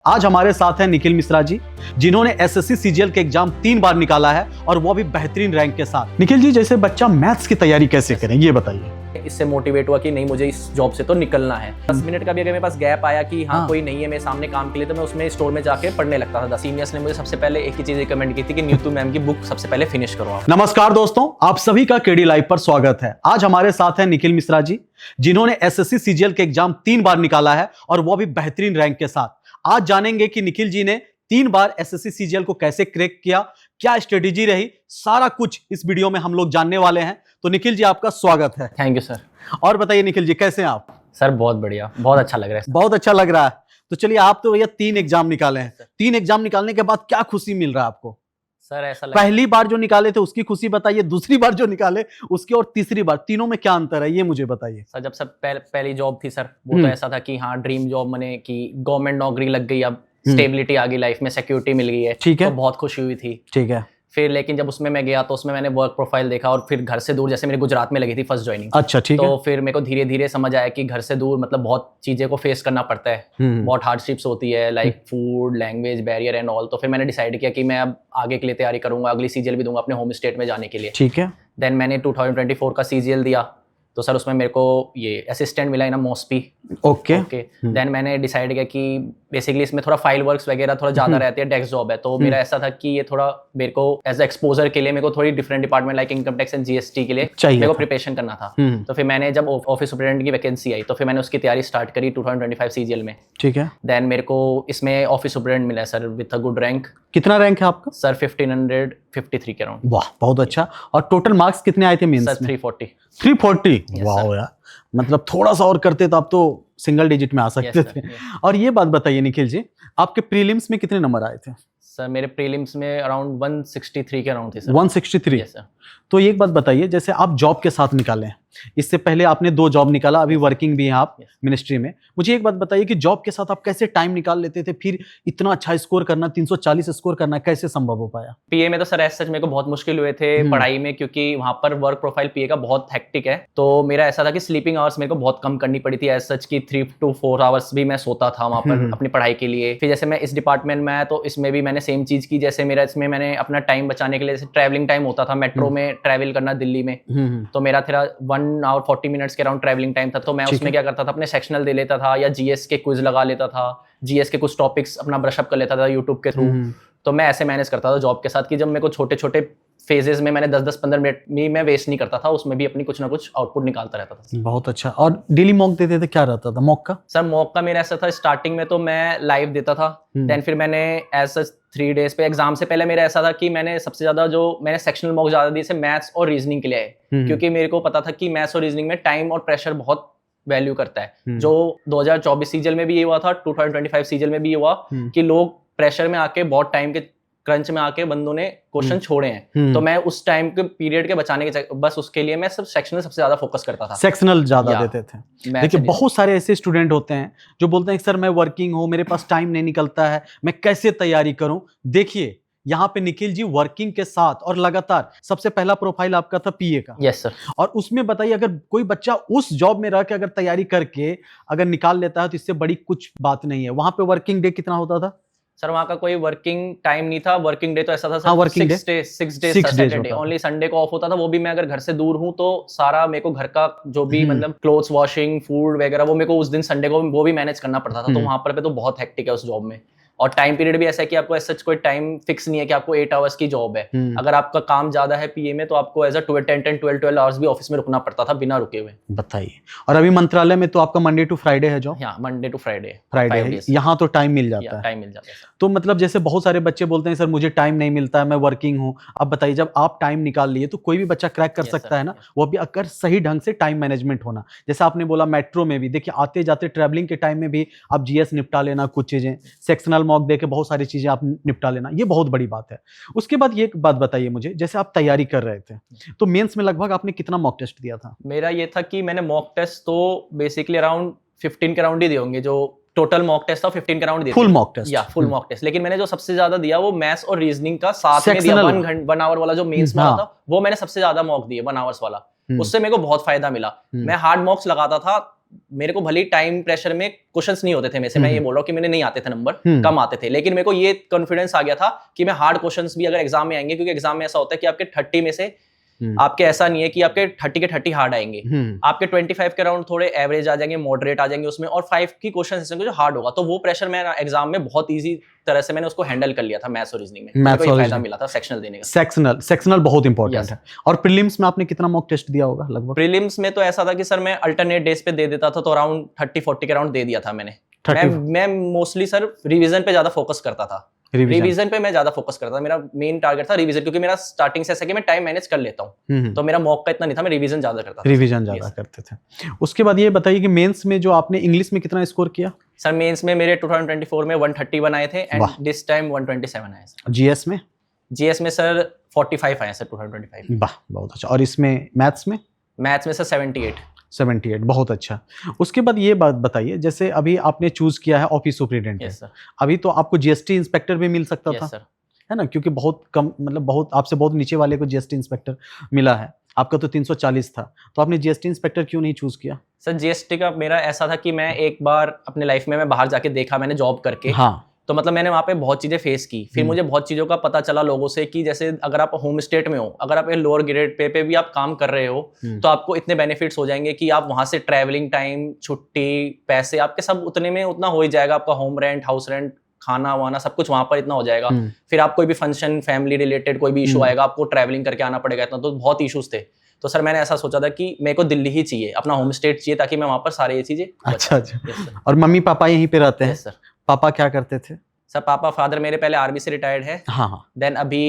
आज हमारे साथ हैं निखिल मिश्रा जी, जिन्होंने एसएससी सीजीएल के एग्जाम 3 बार निकाला है और वो भी बेहतरीन रैंक के साथ। निखिल जी, जैसे बच्चा मैथ्स की तैयारी कैसे करें ये बताइए। इससे मोटिवेट हुआ कि नहीं, मुझे इस जॉब से तो निकलना है। 10 मिनट का भी अगर मेरे पास गैप आया कि हाँ कोई नहीं है मेरे सामने काम के लिए, तो मैं उसमें स्टोर में जाके पढ़ने लगता था। सीनियर्स ने मुझे सबसे पहले एक ही चीज रिकमेंड की थी कि नीतू मैम की बुक सबसे पहले फिनिश करो आप। नमस्कार दोस्तों, आप सभी का केडी लाइव पर स्वागत है। आज हमारे साथ हैं निखिल मिश्रा जी, जिन्होंने एसएससी सीजीएल के एग्जाम 3 बार निकाला है और वो भी बेहतरीन रैंक के साथ। आज जानेंगे कि निखिल जी ने 3 बार एसएससी सीजीएल को कैसे क्रैक किया, क्या स्ट्रेटेजी रही, सारा कुछ इस वीडियो में हम लोग जानने वाले हैं। तो निखिल जी, आपका स्वागत है। Thank you sir. और बताइए निखिल जी, कैसे हैं आप? सर बहुत बढ़िया, बहुत अच्छा लग रहा है। बहुत अच्छा लग रहा है। तो चलिए, आप तो भैया 3 एग्जाम निकाले हैं। 3 एग्जाम निकालने के बाद क्या खुशी मिल रहा है आपको? सर ऐसा पहली बार जो निकाले थे उसकी खुशी बताइए, दूसरी बार जो निकाले उसकी, और तीसरी बार, तीनों में क्या अंतर है ये मुझे बताइए। सर जब सब पहली जॉब थी सर, वो तो ऐसा था कि हाँ ड्रीम जॉब, मैंने कि गवर्नमेंट नौकरी लग गई, अब स्टेबिलिटी आ गई, लाइफ में सिक्योरिटी मिल गई है। ठीक है, तो बहुत खुशी हुई थी। ठीक है। फिर लेकिन जब उसमें मैं गया तो उसमें मैंने वर्क प्रोफाइल देखा, और फिर घर से दूर, जैसे मेरे गुजरात में लगी थी फर्स्ट ज्वाइनिंग। अच्छा, ठीक है। तो फिर मेरे को धीरे धीरे समझ आया कि घर से दूर मतलब बहुत चीजें को फेस करना पड़ता है, बहुत हार्डशिप्स होती है, like food, language barrier and all. तो फिर मैंने डिसाइड किया कि मैं अब आगे के लिए तैयारी करूंगा, अगली सीजीएल भी दूंगा अपने होम स्टेट में जाने के लिए। ठीक है। देन मैंने 2024 का सीजीएल दिया, तो सर उसमें मेरे को ये असिस्टेंट मिला इन मॉस्पी। ओके। देन मैंने डिसाइड किया कि बेसिकली इसमें थोड़ा फाइल वर्क्स वगैरह थोड़ा ज्यादा रहती है, डेस्क जॉब है। तो मेरा ऐसा था कि ये थोड़ा मेरे को एज एक्सपोजर के लिए मेरे को थोड़ी different department like income tax and GST के लिए मेरे को प्रिपरेशन करना था। तो फिर मैंने जब ऑफिस सुपरिटेंडेंट की वैकेंसी आई तो फिर मैंने उसकी तैयारी स्टार्ट करी 2025 सीजीएल में। ठीक है। देन मेरे को इसमें ऑफिस सुपरिटेंडेंट मिला sir with a good rank. कितना रैंक है आपका? सर 1553 के अराउंड। वाह, बहुत अच्छा। और टोटल मार्क्स कितने आए थे मेंस में? सर 340। 340? वाह यार, मतलब थोड़ा सा और करते तो आप तो सिंगल डिजिट में आ सकते थे। और ये बात बताइए निखिल जी, आपके प्रीलिम्स में कितने नंबर आए थे? सर मेरे प्रीलिम्स में अराउंड 163 के अराउंड थे सर। 163? सर तो एक बात बताइए, जैसे आप जॉब के साथ निकाले, इससे पहले आपने 2 जॉब निकाला, अभी वर्किंग भी हैं आप मिनिस्ट्री में। मुझे एक बात बताइए कि जॉब के साथ आप कैसे टाइम निकाल लेते थे, फिर इतना अच्छा स्कोर करना, 340 स्कोर करना कैसे संभव हो पाया? पीए में तो सर ऐसा सच मेरे को बहुत मुश्किल हुए थे पढ़ाई में, क्योंकि वहां पर वर्क प्रोफाइल पीए का बहुत हेक्टिक है। तो मेरा ऐसा था कि स्लीपिंग आवर्स मेरे को बहुत कम करनी पड़ी थी, एज सच की 3 to 4 आवर्स भी मैं सोता था वहां पर अपनी पढ़ाई के लिए। फिर जैसे मैं इस डिपार्टमेंट में आया तो इसमें भी मैंने सेम चीज की, जैसे मेरा इसमें मैंने अपना टाइम बचाने के लिए, जैसे ट्रैवलिंग टाइम होता था मेट्रो में ट्रैवल करना दिल्ली में, तो मेरा 1 hour 40 minutes के अराउंड ट्रैवलिंग टाइम था। तो मैं उसमें क्या करता था, अपने सेक्शनल दे लेता था या जीएस के क्विज लगा लेता था, जीएस के कुछ टॉपिक्स अपना ब्रशअप कर लेता था यूट्यूब के थ्रू। तो मैं ऐसे मैनेज करता था जॉब के साथ कि जब मेरे को छोटे छोटे फेजेस में मैंने 10-15 मिनट भी मैं वेस्ट नहीं करता था, उसमें भी अपनी कुछ ना कुछ आउटपुट निकालता रहता था। बहुत अच्छा। और डेली मॉक देते थे, क्या रहता था मॉक का? सर मॉक का मेरा ऐसा था, स्टार्टिंग में तो मैं लाइव देता था, देन फिर मैंने एज सच 3 days पे एग्जाम से पहले मेरा ऐसा था कि मैंने सबसे ज्यादा जो मैंने सेक्शनल मॉक ज्यादा दी, मैथ्स और रीजनिंग के लिए है, क्योंकि मेरे को पता था कि मैथ्स और रीजनिंग में टाइम और प्रेशर बहुत वैल्यू करता है। जो 2024 सीजीएल में भी ये हुआ था, 2025 सीजीएल में भी ये हुआ कि लोग प्रेशर में आके, बहुत टाइम के क्रंच में आके बंदों ने क्वेश्चन छोड़े हैं। तो मैं उस टाइम के पीरियड के बचाने के बस उसके लिए मैं सब सेक्शनल सबसे ज्यादा फोकस करता था, सेक्शनल ज्यादा देते थे। देखिए, बहुत सारे ऐसे स्टूडेंट होते हैं जो बोलते हैं सर मैं वर्किंग हूँ, मेरे पास टाइम नहीं निकलता है, मैं कैसे तैयारी करूं। देखिए यहाँ पे निखिल जी वर्किंग के साथ और लगातार, सबसे पहला प्रोफाइल आपका था पीए का। Yes sir. और उसमें बताइए, अगर कोई बच्चा उस जॉब में रह के अगर तैयारी करके अगर निकाल लेता है तो इससे बड़ी कुछ बात नहीं है। वहां पे वर्किंग डे कितना होता था? सर वहाँ का कोई वर्किंग टाइम नहीं था। वर्किंग डे तो ऐसा था sir, working day 6 days Saturday, only Sunday को ऑफ होता था। वो भी मैं अगर घर से दूर हूँ तो सारा मेरे को घर का जो भी मतलब क्लोथ्स वॉशिंग, फूड वगैरह, वो मेरे को उस दिन संडे को वो भी मैनेज करना पड़ता था। तो वहाँ पर तो बहुत हेक्टिक है उस जॉब में। और टाइम पीरियड भी ऐसा है कि आपको ऐसा कोई टाइम फिक्स नहीं है कि आपको 8 hours की जॉब है। अगर आपका काम ज्यादा है पीए में तो आपको एज अ 10-12 आवर्स भी ऑफिस में रुकना पड़ता था बिना रुके हुए। बताइए। और अभी मंत्रालय में तो आपका मंडे टू फ्राइडे है जॉब? हाँ, मंडे टू फ्राइडे है। यहाँ तो टाइम मिल जाता है। टाइम मिल जाता है। तो मतलब जैसे बहुत सारे बच्चे बोलते हैं सर मुझे टाइम नहीं मिलता है, मैं वर्किंग हूँ। अब बताइए, जब आप टाइम निकाल लिए तो कोई भी बच्चा क्रैक कर सकता है ना, वो भी अगर सही ढंग से टाइम मैनेजमेंट होना। जैसे आपने बोला मेट्रो में भी, देखिए आते जाते ट्रैवलिंग के टाइम में भी आप जीएस निपटा लेना, कुछ चीजें सेक्शनल मॉक दे के बहुत सारी चीजें आप निपटा लेना, ये बहुत बड़ी बात है। उसके बाद ये एक बात बताइए मुझे, जैसे आप तैयारी कर रहे थे तो मेंस में लगभग आपने कितना मॉक टेस्ट दिया था? मेरा ये था कि मैंने मॉक टेस्ट तो बेसिकली अराउंड 15 के अराउंड ही दिए होंगे। जो टोटल मॉक टेस्ट था 15 के अराउंड दिया, फुल मॉक टेस्ट या फुल मॉक टेस्ट। लेकिन मैंने जो सबसे ज्यादा दिया वो मैथ्स और रीजनिंग का साथ में दिया। 1 आवर वाला जो मेंस में था वो मैंने सबसे ज्यादा मॉक दिए, 1 आवर्स वाला। उससे मेरे को बहुत फायदा मिला। मैं हार्ड मॉक्स लगाता था मेरे को भले टाइम प्रेशर में क्वेश्चंस नहीं होते थे मेरे से, मैं ये बोल रहा हूँ कि मेरे नहीं आते थे नंबर, कम आते थे, लेकिन मेरे को ये कॉन्फिडेंस आ गया था कि मैं हार्ड क्वेश्चंस भी अगर एग्जाम में आएंगे, क्योंकि एग्जाम में ऐसा होता है कि आपके 30 में से आपके ऐसा नहीं है कि आपके 30 के 30 हार्ड आएंगे, आपके 25 के राउंड थोड़े एवरेज आ जाएंगे, मॉडरेट आ जाएंगे उसमें, और 5 की क्वेश्चन ऐसे जो हार्ड होगा। तो वो प्रेशर मैं एग्जाम में बहुत इजी तरह से मैंने उसको हैंडल कर लिया था मैथ्स और रीजनिंग में। मेरे को फायदा मिला था सेक्शनल देने का। सेक्शनल बहुत इंपॉर्टेंट है। और प्रीलिम्स में आपने कितना मॉक टेस्ट दिया होगा लगभग? प्रीलिम्स में तो ऐसा था कि सर मैं अल्टरनेट डेज पे दे देता था, तो अराउंड 30-40 के राउंड दे दिया था मैंने। मैं मोस्टली सर रिवीजन पे ज्यादा फोकस करता था। रिवीजन पे मैं ज्यादा फोकस करता था, मेरा मेन टारगेट था रिवीजन, क्योंकि मेरा स्टार्टिंग से ऐसा कि मैं टाइम मैनेज कर लेता हूँ, तो मेरा मॉक का इतना नहीं था, मैं रिवीजन ज्यादा करता था। रिवीजन ज्यादा करते थे। उसके बाद ये बताइए कि मेंस में जो आपने इंग्लिश में कितना स्कोर किया? सर मेंस में मेरे 2024 में 130 बनाए थे एंड दिस टाइम 127 आए सर। जीएस में? जीएस में सर 45 आए सर 2025। वाह, बहुत अच्छा। और इसमें मैथ्स में? मैथ्स में सर 78, बहुत अच्छा। उसके बाद ये बात बताइए, जैसे अभी आपने चूज किया है ऑफिस सुपरिटेंडेंट, यस सर, अभी तो आपको जीएसटी इंस्पेक्टर भी मिल सकता था, सर, है ना, क्योंकि बहुत कम, मतलब बहुत आपसे बहुत नीचे वाले को जीएसटी इंस्पेक्टर मिला है, आपका तो 340 था, तो आपने जीएसटी इंस्पेक्टर क्यों नहीं चूज किया? सर जीएसटी का मेरा ऐसा था कि मैं एक बार अपने लाइफ में मैं बाहर जाके देखा, मैंने जॉब करके, हाँ, तो मतलब मैंने वहाँ पे बहुत चीज़ें फेस की, फिर मुझे बहुत चीज़ों का पता चला लोगों से कि जैसे अगर आप होम स्टेट में हो, अगर आप लोअर ग्रेड पे भी आप काम कर रहे हो, तो आपको इतने बेनिफिट्स हो जाएंगे कि आप वहाँ से ट्रैवलिंग टाइम, छुट्टी, पैसे आपके सब उतने में उतना हो ही जाएगा, आपका होम रेंट, हाउस रेंट, खाना वाना सब कुछ वहाँ पर इतना हो जाएगा। फिर आप कोई भी फंक्शन, फैमिली रिलेटेड कोई भी इशू आएगा, आपको ट्रैवलिंग करके आना पड़ेगा इतना, तो बहुत इशूज थे। तो सर मैंने ऐसा सोचा था कि मेरे को दिल्ली ही चाहिए, अपना होम स्टेट चाहिए, ताकि मैं वहाँ पर सारी ये चीजें। अच्छा। और मम्मी पापा यहीं पे रहते हैं? सर। पापा क्या करते थे? सर पापा, फादर मेरे पहले आर्मी से रिटायर्ड है, हाँ, देन अभी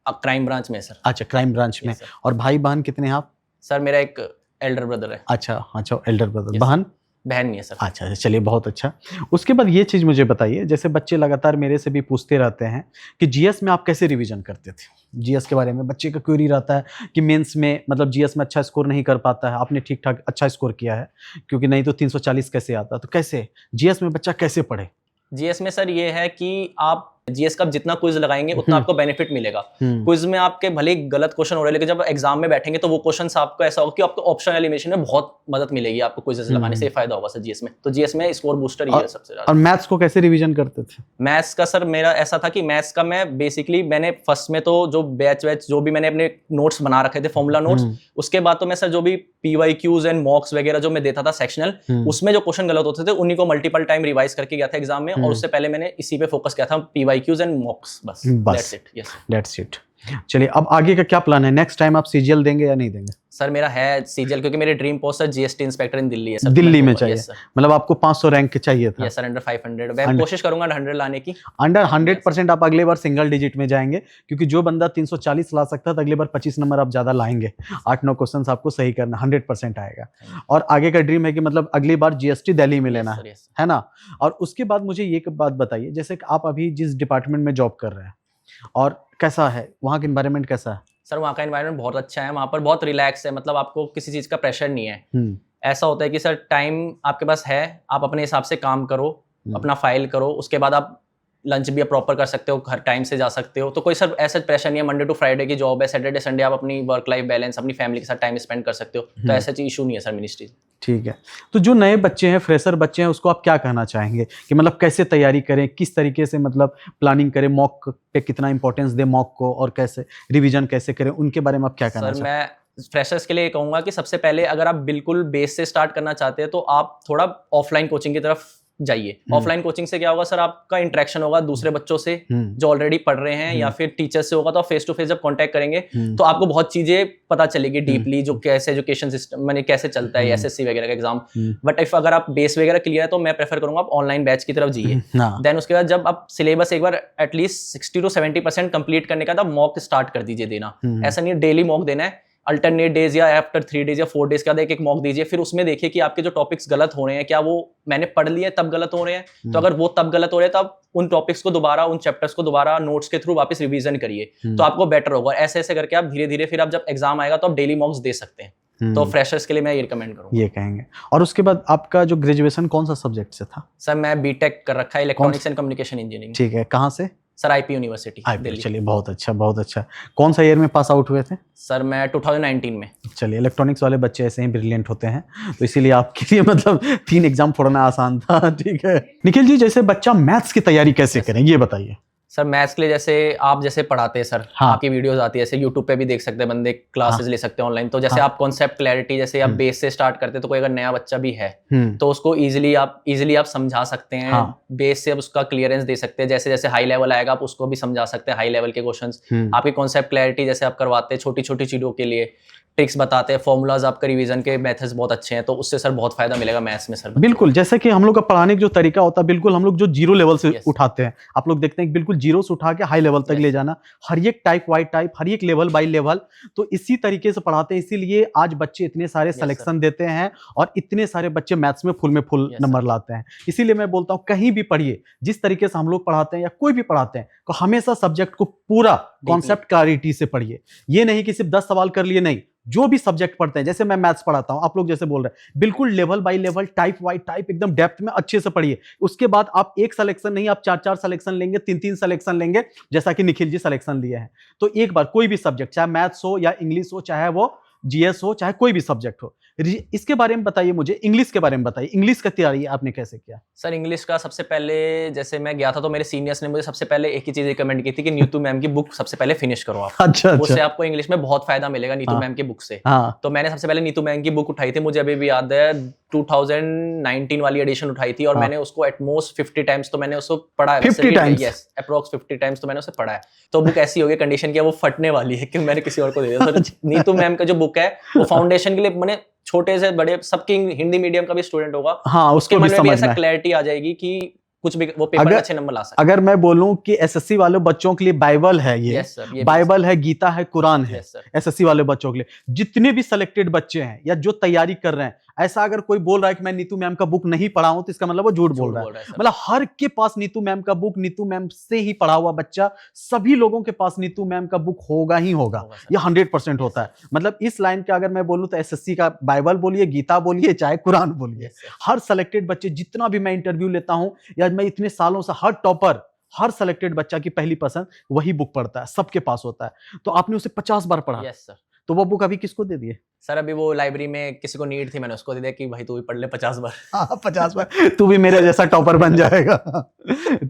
क्राइम ब्रांच में सर। अच्छा, क्राइम ब्रांच में। और भाई बहन कितने हैं आप? सर मेरा एक एल्डर ब्रदर है। अच्छा, एल्डर ब्रदर। बहन नहीं है सर। अच्छा, चलिए बहुत अच्छा। उसके बाद ये चीज़ मुझे बताइए, जैसे बच्चे लगातार मेरे से भी पूछते रहते हैं कि जीएस में आप कैसे रिवीजन करते थे? जीएस के बारे में बच्चे का क्वेरी रहता है कि मेंस में, मतलब जीएस में अच्छा स्कोर नहीं कर पाता है, आपने ठीक ठाक अच्छा स्कोर किया है, क्योंकि नहीं तो 340 कैसे आता, तो कैसे जीएस में बच्चा कैसे पढ़े? जीएस में सर ये है कि आप जीएस का जितना क्विज लगाएंगे उतना आपको बेनिफिट मिलेगा। क्विज में आपके भले गलत क्वेश्चन हो रहे हैं, लेकिन जब एग्जाम में बैठेंगे तो वो क्वेश्चंस आपको ऐसा होगा कि आपको ऑप्शन एलिमिनेशन में बहुत मदद मिलेगी, आपको क्विजेस लगाने से फायदा होगा सर जीएस में। तो जीएस में स्कोर बूस्टर ये है सबसे ज्यादा। और मैथ्स को कैसे रिवीजन करते थे? मैथ्स का सर मेरा ऐसा था कि मैथ्स का मैं बेसिकली मैंने फर्स्ट में तो जो बैच जो भी मैंने अपने नोट्स बना रखे थे, फॉर्मूला नोट्स, उसके बाद तो मैं सर जो भी पीवाईक्यूज एंड मॉक्स वगैरह जो मैं देता था सेक्शनल, उसमें जो क्वेश्चन गलत होते थे उन्हीं को मल्टीपल टाइम रिवाइज करके गया था एग्जाम में, और उससे पहले मैंने इसी पे फोकस किया था, पीवाईक्यूज एंड मॉक्स। बस दैट्स इट। चलिए, अब आगे का क्या प्लान है? नेक्स्ट टाइम आप सीजीएल देंगे या नहीं देंगे? सर मेरा है सीजीएल, क्योंकि मेरी ड्रीम पोस्ट है जीएसटी इंस्पेक्टर इन दिल्ली है सर। दिल्ली में चाहिए? मतलब आपको 500 रैंक चाहिए था? यस सर, अंडर 500 मैं कोशिश करूंगा 100 लाने की। अंडर 100% आप अगले बार सिंगल डिजिट में जाएंगे, क्योंकि जो बंदा 340 ला सकता था, अगले बार 25 नंबर आप ज्यादा लाएंगे। 8-9 क्वेश्चन आपको सही करना, 100% आएगा। और आगे का ड्रीम है कि मतलब अगली बार जीएसटी दिल्ली में लेना है ना। और उसके बाद मुझे ये बात बताइए, जैसे कि आप अभी जिस डिपार्टमेंट में जॉब कर रहे हैं, और कैसा है वहाँ का एनवायरनमेंट? कैसा है सर? वहाँ का एनवायरनमेंट बहुत अच्छा है, वहाँ पर बहुत रिलैक्स है, मतलब आपको किसी चीज़ का प्रेशर नहीं है। ऐसा होता है कि सर टाइम आपके पास है, आप अपने हिसाब से काम करो, अपना फाइल करो, उसके बाद आप लंच भी प्रॉपर कर सकते हो, घर टाइम से जा सकते हो, तो कोई सर ऐसा प्रेशर नहीं है। मंडे टू फ्राइडे की जॉब है, सैटरडे संडे आप अपनी वर्क लाइफ बैलेंस अपनी फैमिली के साथ टाइम स्पेंड कर सकते हो, तो ऐसा चीज इशू नहीं है सर मिनिस्ट्री। ठीक है। तो जो नए बच्चे हैं, फ्रेशर बच्चे हैं, उसको आप क्या कहना चाहेंगे कि मतलब कैसे तैयारी करें, किस तरीके से मतलब प्लानिंग करें, मॉक पे कितना इंपॉर्टेंस दें मॉक को, और कैसे रिवीजन कैसे करें, उनके बारे में आप क्या कहना चाहेंगे? मैं फ्रेशर्स के लिए कहूंगा कि सबसे पहले अगर आप बिल्कुल बेस से स्टार्ट करना चाहते हैं तो आप थोड़ा ऑफलाइन कोचिंग की तरफ जाइए। ऑफलाइन कोचिंग से क्या होगा सर, आपका इंटरेक्शन होगा दूसरे बच्चों से जो ऑलरेडी पढ़ रहे हैं, या फिर टीचर से होगा, तो आप फेस टू फेस जब कांटेक्ट करेंगे तो आपको बहुत चीजें पता चलेगी डीपली, जो कैसे एजुकेशन सिस्टम मैंने कैसे चलता है, एसएससी वगैरह का एग्जाम। बट इफ अगर आप बेस वगैरह क्लियर है तो मैं प्रेफर करूंगा आप ऑनलाइन बैच की तरफ जाइए। देन उसके बाद जब आप सिलेबस एक बार एटलीस्ट 60 to 70% कंप्लीट करने का, तब मॉक स्टार्ट कर दीजिए देना। ऐसा नहीं है डेली मॉक देना है, अल्टरनेट डेज या आफ्टर 3 days या 4 days के बाद एक मॉक दीजिए। फिर उसमें देखिए कि आपके जो टॉपिक्स गलत हो रहे हैं, क्या वो मैंने पढ़ लिए तब गलत हो रहे हैं, तो अगर वो तब गलत हो रहे हैं तो आप उन टॉपिक्स को दोबारा, उन चैप्टर्स को दोबारा नोट्स के थ्रू वापस रिवीजन करिए, तो आपको बेटर होगा। ऐसे ऐसे करके आप धीरे धीरे फिर आप जब एग्जाम आएगा तो आप डेली मॉक्स दे सकते हैं। तो फ्रेशर्स के लिए मैं ये रिकमेंड करूंगा। ये कहेंगे। और उसके बाद आपका जो ग्रेजुएशन कौन सा सब्जेक्ट से था? सर मैं बीटेक कर रखा है, इलेक्ट्रॉनिक्स एंड कम्युनिकेशन इंजीनियरिंग। ठीक है, कहाँ से? Sir IP university IPL, Delhi. चलिए बहुत अच्छा बहुत अच्छा। कौन सा ईयर में पास आउट हुए थे? सर मैं 2019 में। चलिए, इलेक्ट्रॉनिक्स वाले बच्चे ऐसे ही ब्रिलियंट होते हैं, तो इसीलिए आपके लिए मतलब 3 एग्जाम फोड़ना आसान था। ठीक है निखिल जी, जैसे बच्चा मैथ्स की तैयारी कैसे करें ये बताइए। सर मैथ्स के लिए जैसे आप जैसे पढ़ाते हैं सर, हाँ। आपकी वीडियोस आती है, जैसे यूट्यूब पे भी देख सकते हैं बंदे, क्लासेस हाँ। ले सकते हैं ऑनलाइन। तो जैसे हाँ। आप कॉन्सेप्ट क्लैरिटी, जैसे आप हम्म। बेस से स्टार्ट करते हैं, तो कोई अगर नया बच्चा भी है हम्म। तो उसको इजीली आप समझा सकते हैं। हाँ। बेस से आप उसका क्लियरेंस दे सकते हैं। जैसे जैसे हाई लेवल आएगा आप उसको भी समझा सकते हैं, हाई लेवल के क्वेश्चंस। आपकी कॉन्सेप्ट क्लैरिटी जैसे आप करवाते हैं, छोटी छोटी चीजों के लिए ट्रिक्स बताते हैं, फॉर्मूलाज, आपका रिवीजन के मेथड्स बहुत अच्छे हैं, तो उससे सर बहुत फायदा मिलेगा मैथ्स में सर। बिल्कुल, जैसे कि हम लोग का पढ़ाने का जो तरीका होता है, बिल्कुल हम लोग जो जीरो लेवल से Yes. उठाते हैं, आप लोग देखते हैं कि बिल्कुल जीरो से उठा के हाई लेवल तक Yes. ले जाना, हर एक टाइप वाई टाइप, हर एक लेवल बाई लेवल, तो इसी तरीके से पढ़ाते हैं। इसीलिए आज बच्चे इतने सारे Yes, सिलेक्शन देते हैं और इतने सारे बच्चे मैथ्स में फुल Yes, नंबर लाते हैं। इसीलिए मैं बोलता हूँ कहीं भी पढ़िए, जिस तरीके से हम लोग पढ़ाते हैं या कोई भी पढ़ाते हैं, तो हमेशा सब्जेक्ट को पूरा कॉन्सेप्ट क्लैरिटी से पढ़िए। ये नहीं कि सिर्फ 10 सवाल कर लिए, नहीं, जो भी सब्जेक्ट पढ़ते हैं, जैसे मैं मैथ्स पढ़ाता हूं, आप लोग जैसे बोल रहे हैं, बिल्कुल level by level, type by type, एकदम डेप्थ में अच्छे से पढ़िए। उसके बाद आप एक सिलेक्शन नहीं, आप 4 सिलेक्शन लेंगे, 3 सिलेक्शन लेंगे, जैसा कि निखिल जी सिलेक्शन लिए हैं। तो एक बार कोई भी सब्जेक्ट, चाहे मैथ्स हो या इंग्लिश हो, चाहे वो जीएस हो, चाहे कोई भी सब्जेक्ट हो, इसके बारे में बताइए मुझे। इंग्लिश के बारे में बताइए, इंग्लिश का तैयारी आपने कैसे किया? सर इंग्लिश का सबसे पहले जैसे मैं गया था तो मेरे सीनियर्स ने मुझे सबसे पहले एक ही चीज रिकमेंड की थी कि नीतू मैम की बुक सबसे पहले फिनिश करो आप। अच्छा उससे अच्छा। आपको इंग्लिश में बहुत फायदा मिलेगा नीतू मैम की बुक से। हाँ। तो मैंने सबसे पहले नीतू मैम की बुक उठाई थी, मुझे अभी भी याद है 2019 वाली एडिशन उठाई थी, और मैंने उसको एटमोस्ट 50 टाइम्स तो मैंने उसको पढ़ा है। 50 टाइम्स? यस, अप्रोक्स 50 टाइम्स तो मैंने उसे पढ़ा है। तो बुक ऐसी हो गई कंडीशन की वो फटने वाली है कि मैंने किसी और को दे दिया। तो नीतू मैम का जो बुक है वो फाउंडेशन के लिए, मैंने छोटे से बड़े सबकी, हिंदी मीडियम का भी स्टूडेंट होगा, हाँ, उसके उसको मन भी में भी ऐसा समझना है। क्लैरिटी आ जाएगी कि कुछ भी वो पेपर में अच्छे नंबर ला सकते अगर मैं बोलूं कि एसएससी वाले बच्चों के लिए बाइबल है ये, Yes, sir, ये बाइबल है, गीता है, कुरान है, Yes, sir. एसएससी वाले बच्चों के लिए। जितने भी सिलेक्टेड बच्चे हैं या जो तैयारी कर रहे हैं, ऐसा अगर कोई बोल रहा है कि मैं नीतू मैम का बुक नहीं पढ़ा हूं, तो इसका मतलब वो झूठ बोल रहा है। सर। मतलब हर के पास नीतू मैम का बुक, नीतू मैम से ही पढ़ा हुआ बच्चा, सभी लोगों के पास नीतू मैम का बुक होगा ही होगा। ये 100% होता है। मतलब इस लाइन का अगर मैं बोलूं तो एसएससी का बाइबल बोलिए, गीता बोलिए, चाहे कुरान बोलिए, हर सिलेक्टेड बच्चे, जितना भी मैं इंटरव्यू लेता हूं या मैं इतने सालों से, हर टॉपर, हर सिलेक्टेड बच्चा की पहली पसंद वही बुक पढ़ता है, सबके पास होता है। तो आपने उसे 50 बार पढ़ा। Yes sir. तो वो बुक अभी किसको दे दिए? सर अभी वो लाइब्रेरी में किसी को नीड थी, मैंने उसको दे दिया कि भाई तू भी पढ़ ले 50 बार। हाँ, 50 बार तू भी मेरे जैसा टॉपर बन जाएगा।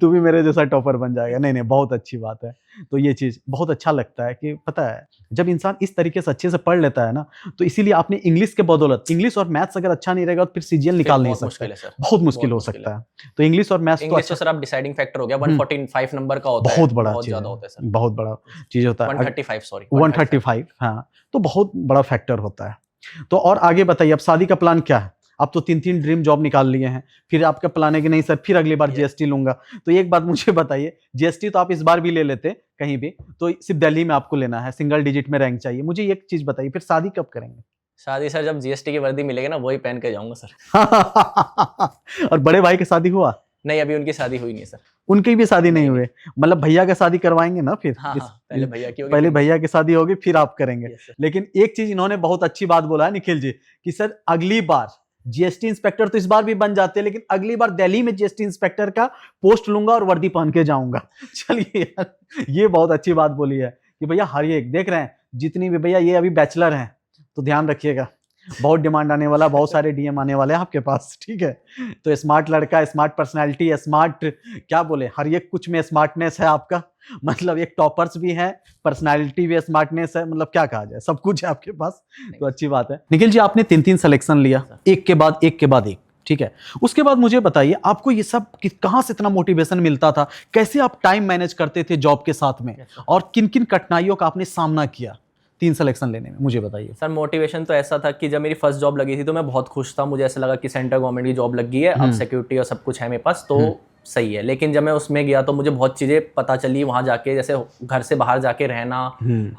तू भी मेरे जैसा टॉपर बन जाएगा। नहीं नहीं, बहुत अच्छी बात है। तो ये चीज बहुत अच्छा लगता है कि पता है, जब इंसान इस तरीके से अच्छे से पढ़ लेता है ना, तो इसीलिए आपने इंग्लिश के बदौलत, इंग्लिश और मैथ्स अगर अच्छा नहीं रहेगा तो फिर सीजीएल निकाल नहीं सकते, बहुत मुश्किल हो सकता है। तो इंग्लिश और मैथ्स इंग्लिश तो सर अब डिसाइडिंग फैक्टर हो गया, 145 नंबर का होता है, बहुत बड़ा बहुत चीज ज्यादा है, होता है सर, बहुत बड़ा चीज होता है। 135 सॉरी 135, हाँ, तो बहुत बड़ा फैक्टर होता है। तो और आगे बताइए, अब शादी का प्लान क्या है? अब तो 3 ड्रीम जॉब निकाल लिए हैं, फिर आपका प्लान है कि नहीं सर फिर अगली बार जीएसटी लूंगा। तो एक बात मुझे बताइए, जीएसटी तो आप इस बार भी ले लेते कहीं भी, तो सिर्फ दिल्ली में आपको लेना है, सिंगल डिजिट में रैंक चाहिए। मुझे एक चीज बताइए, फिर शादी कब करेंगे? शादी सर जब जीएसटी की वर्दी मिलेगी ना, वही पहन के जाऊंगा सर। और बड़े भाई की शादी हुआ? नहीं, अभी उनकी शादी हुई नहीं सर। उनकी भी शादी नहीं हुई? मतलब भैया की शादी करवाएंगे ना फिर? हाँ, पहले भैया की होगी, पहले भैया की शादी होगी फिर आप करेंगे। Yes, लेकिन एक चीज इन्होंने बहुत अच्छी बात बोला है निखिल जी, कि सर अगली बार जीएसटी इंस्पेक्टर तो इस बार भी बन जाते हैं, लेकिन अगली बार दिल्ली में जीएसटी इंस्पेक्टर का पोस्ट लूंगा और वर्दी पहन के जाऊंगा। चलिए यार, ये बहुत अच्छी बात बोली है कि भैया हर एक देख रहे हैं, जितनी भी भैया ये अभी बैचलर हैं तो ध्यान रखिएगा, बहुत डिमांड आने वाला, बहुत सारे डीएम आने वाले हैं आपके पास, ठीक है? तो स्मार्ट लड़का, स्मार्ट पर्सनालिटी, स्मार्ट क्या बोले, हर एक कुछ में स्मार्टनेस है आपका। मतलब एक टॉपर्स भी है, पर्सनालिटी भी, स्मार्टनेस है, मतलब क्या कहा जाए, सब कुछ है आपके पास। तो अच्छी बात है। निखिल जी, आपने 3 सिलेक्शन लिया, एक के बाद एक, ठीक है? उसके बाद मुझे बताइए, आपको ये सब कहाँ से इतना मोटिवेशन मिलता था? कैसे आप टाइम मैनेज करते थे जॉब के साथ में, और किन किन कठिनाइयों का आपने सामना किया 3 सिलेक्शन लेने में, मुझे बताइए। सर मोटिवेशन तो ऐसा था कि जब मेरी फर्स्ट जॉब लगी थी तो मैं बहुत खुश था, मुझे ऐसा लगा कि सेंट्रल गवर्नमेंट की जॉब लग गई है, अब सिक्योरिटी और सब कुछ है मेरे पास, तो सही है। लेकिन जब मैं उसमें गया तो मुझे बहुत चीज़ें पता चली वहाँ जाके, जैसे घर से बाहर जाके रहना,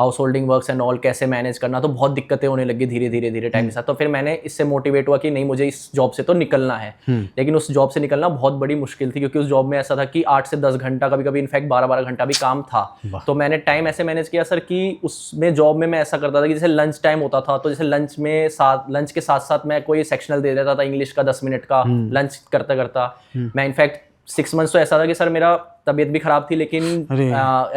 house holding works and all कैसे मैनेज करना, तो बहुत दिक्कतें होने लगी धीरे टाइम के साथ। तो फिर मैंने इससे मोटिवेट हुआ कि नहीं, मुझे इस जॉब से तो निकलना है। लेकिन उस जॉब से निकलना बहुत बड़ी मुश्किल थी, क्योंकि उस जॉब में ऐसा था कि 8 से 10 घंटा, कभी कभी इनफैक्ट 12 घंटा भी काम था। तो मैंने टाइम ऐसे मैनेज किया सर कि उसमें जॉब में मैं ऐसा करता था कि जैसे लंच टाइम होता था, तो जैसे लंच के साथ साथ मैं कोई सेक्शनल दे देता था इंग्लिश का 10 मिनट का, लंच करता मैं इनफैक्ट 6 मंथ्स तो ऐसा था कि सर मेरा तबीयत भी खराब थी, लेकिन अरे।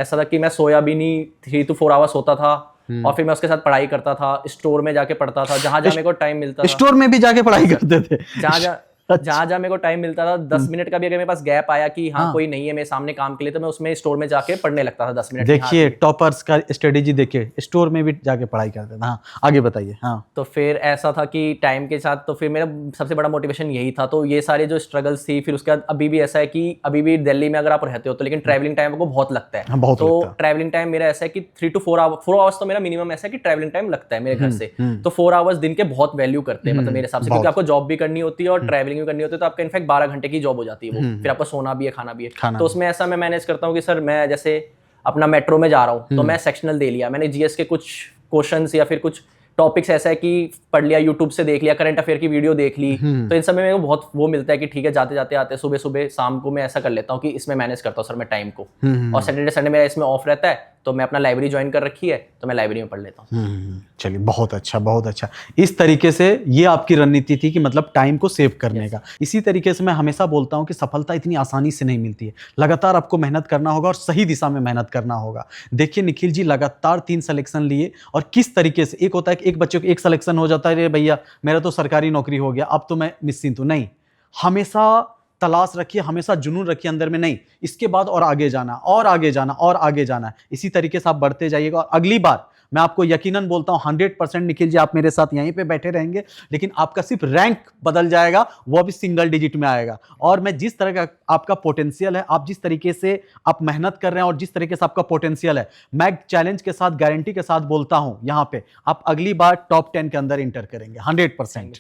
ऐसा था कि मैं सोया भी नहीं, 3 to 4 आवर्स सोता था और फिर मैं उसके साथ पढ़ाई करता था, स्टोर में जाके पढ़ता था, जहां जहां मेरे को टाइम मिलता था। स्टोर में भी जाके पढ़ाई करते थे? जहां मेरे को टाइम मिलता था, 10 मिनट का भी अगर मेरे पास गैप आया कि हाँ कोई नहीं है मेरे सामने काम के लिए, तो मैं उसमें स्टोर में जाके पढ़ने लगता था 10 मिनट। देखिए टॉपर्स का स्ट्रेटेजी देखिए, स्टोर में भी जाके पढ़ाई करते थे। हाँ आगे बताइए। हाँ तो फिर ऐसा था कि टाइम के साथ तो फिर मेरा सबसे बड़ा मोटिवेशन यही था। तो ये सारे जो स्ट्रगल्स थी, फिर उसके बाद अभी भी ऐसा है कि अभी भी दिल्ली में अगर आप रहते हो तो, लेकिन ट्रैवलिंग टाइम आपको बहुत लगता है। हाँ, बहुत तो लगता है। ट्रैवलिंग टाइम मेरा ऐसा है कि 3 to 4 आवर्स तो मेरा मिनिमम ऐसा है कि ट्रैवलिंग टाइम लगता है मेरे घर से। तो 4 आवर्स दिन के बहुत वैल्यू करते हैं, मतलब मेरे हिसाब से, क्योंकि आपको जॉब भी करनी होती है और ट्रैवलिंग भी करनी होती है, तो आपका इनफैक्ट 12 घंटे की जॉब हो जाती है वो, फिर आपको सोना भी है, खाना भी है। तो उसमें ऐसा मैं मैनेज करता हूँ कि सर मैं जैसे अपना मेट्रो में जा रहा हूँ तो मैं सेक्शनल दे लिया, मैंने जीएस के कुछ क्वेश्चंस या फिर कुछ टॉपिक्स ऐसा है कि पढ़ लिया, यूट्यूब से देख लिया, करंट अफेयर की वीडियो देख ली। तो इन सब में मेरे को बहुत वो मिलता है कि ठीक है, जाते जाते आते सुबह सुबह शाम को मैं ऐसा कर लेता हूँ कि इसमें मैनेज करता हूँ सर मैं टाइम को। और सैटरडे संडे मेरा इसमें ऑफ रहता है, तो मैं अपना लाइब्रेरी ज्वाइन कर रखी है, तो मैं लाइब्रेरी में पढ़ लेता हूँ। चलिए बहुत अच्छा, बहुत अच्छा। इस तरीके से ये आपकी रणनीति थी कि मतलब टाइम को सेव करने का। इसी तरीके से मैं हमेशा बोलता हूँ कि सफलता इतनी आसानी से नहीं मिलती है, लगातार आपको मेहनत करना होगा और सही दिशा में मेहनत करना होगा। देखिए निखिल जी लगातार 3 सिलेक्शन लिए और किस तरीके से, एक होता है कि एक बच्चे को एक सिलेक्शन हो जाता है, अरे भैया मेरा तो सरकारी नौकरी हो गया अब तो मैं निश्चिंत हूँ, नहीं, हमेशा तलाश रखिए, हमेशा जुनून रखिए अंदर में, नहीं इसके बाद और आगे जाना और आगे जाना और आगे जाना। इसी तरीके से आप बढ़ते जाइएगा और अगली बार मैं आपको यकीनन बोलता हूं 100% निखिल जी आप मेरे साथ यहीं पे बैठे रहेंगे, लेकिन आपका सिर्फ रैंक बदल जाएगा, वो भी सिंगल डिजिट में आएगा। और मैं जिस तरह का आपका पोटेंशियल है, आप जिस तरीके से आप मेहनत कर रहे हैं और जिस तरीके से आपका पोटेंशियल है, मैं चैलेंज के साथ गारंटी के साथ बोलता हूं यहां पे आप अगली बार टॉप 10 के अंदर इंटर करेंगे 100%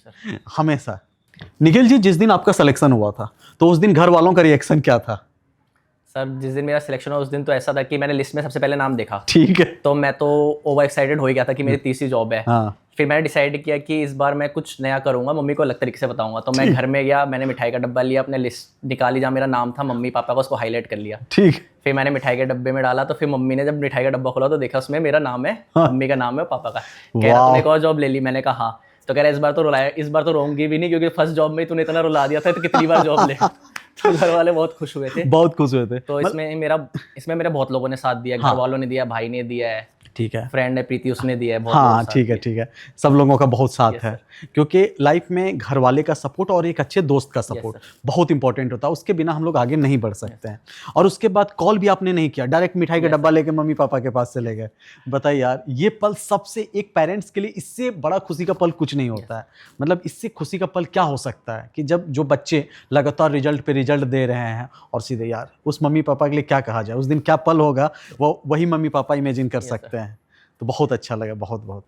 हमेशा। निखिल जी जिस दिन आपका सिलेक्शन हुआ था तो उस दिन घर वालों का रिएक्शन क्या था? सर जिस दिन मेरा सिलेक्शन हुआ उस दिन तो ऐसा था कि मैंने लिस्ट में सबसे पहले नाम देखा, ठीक है, तो मैं तो ओवर एक्साइटेड हो ही गया था कि मेरी तीसरी जॉब है। हाँ। फिर मैंने डिसाइड किया कि इस बार मैं कुछ नया करूंगा, मम्मी को अलग तरीके से बताऊंगा। तो मैं घर में गया, मैंने मिठाई का डब्बा लिया, अपने लिस्ट निकाली जहाँ मेरा नाम था मम्मी पापा का, उसको हाईलाइट कर लिया। ठीक। फिर मैंने मिठाई के डब्बे में डाला, तो फिर मम्मी ने जब मिठाई का डब्बा खोला तो देखा उसमें मेरा नाम है, मम्मी का नाम है, पापा का। कह रहा तूने एक और जॉब ले ली? मैंने कहा हाँ। तो कह रहा इस बार तो रुलाया, इस बार तो रोऊंगी भी नहीं, क्योंकि फर्स्ट जॉब में तूने इतना रुला दिया था, तो कितनी बार जॉब ले। तो घर वाले बहुत खुश हुए थे, बहुत खुश हुए थे। तो इसमें मेरा बहुत लोगों ने साथ दिया, घर वालों ने दिया, भाई ने दिया है, ठीक है, फ्रेंड है प्रीति उसने दिया है, बहुत हाँ ठीक है ठीक है, सब लोगों का बहुत साथ है, क्योंकि लाइफ में घर वाले का सपोर्ट और एक अच्छे दोस्त का सपोर्ट बहुत इंपॉर्टेंट होता है, उसके बिना हम लोग आगे नहीं बढ़ सकते हैं। और उसके बाद कॉल भी आपने नहीं किया, डायरेक्ट मिठाई का डब्बा लेके मम्मी पापा के पास चले गए। बताइए यार, ये पल सबसे, एक पेरेंट्स के लिए इससे बड़ा खुशी का पल कुछ नहीं होता है। मतलब इससे खुशी का पल क्या हो सकता है कि जब जो बच्चे लगातार रिजल्ट पे रिजल्ट दे रहे हैं, और सीधे यार उस मम्मी पापा के लिए क्या कहा जाए, उस दिन क्या पल होगा वो वही मम्मी पापा इमेजिन कर सकते हैं। तो बहुत अच्छा लगा, बहुत बहुत।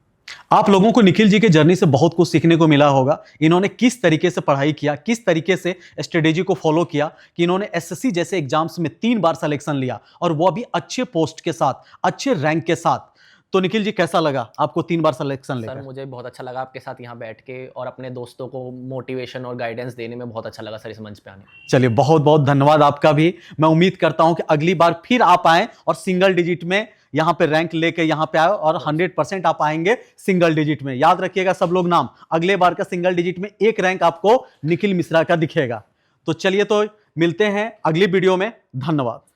आप लोगों को निखिल जी के जर्नी से बहुत कुछ सीखने को मिला होगा। इन्होंने किस तरीके से पढ़ाई किया, किस तरीके से स्ट्रेटेजी को फॉलो किया कि इन्होंने एसएससी जैसे एग्जाम्स में 3 बार सिलेक्शन लिया, और वो भी अच्छे पोस्ट के साथ, अच्छे रैंक के साथ। तो निखिल जी कैसा लगा आपको 3 बार सिलेक्शन लेकर? सर मुझे बहुत अच्छा लगा आपके साथ यहाँ बैठ के, और अपने दोस्तों को मोटिवेशन और गाइडेंस देने में बहुत अच्छा लगा सर इस मंच पे आने। चलिए बहुत बहुत धन्यवाद आपका भी। मैं उम्मीद करता हूं कि अगली बार फिर आप आएं और सिंगल डिजिट में यहाँ पे रैंक लेके यहाँ पे आए, और 100% आप आएंगे सिंगल डिजिट में। याद रखिएगा सब लोग नाम, अगले बार का सिंगल डिजिट में एक रैंक आपको निखिल मिश्रा का दिखेगा। तो चलिए तो मिलते हैं अगली वीडियो में, धन्यवाद।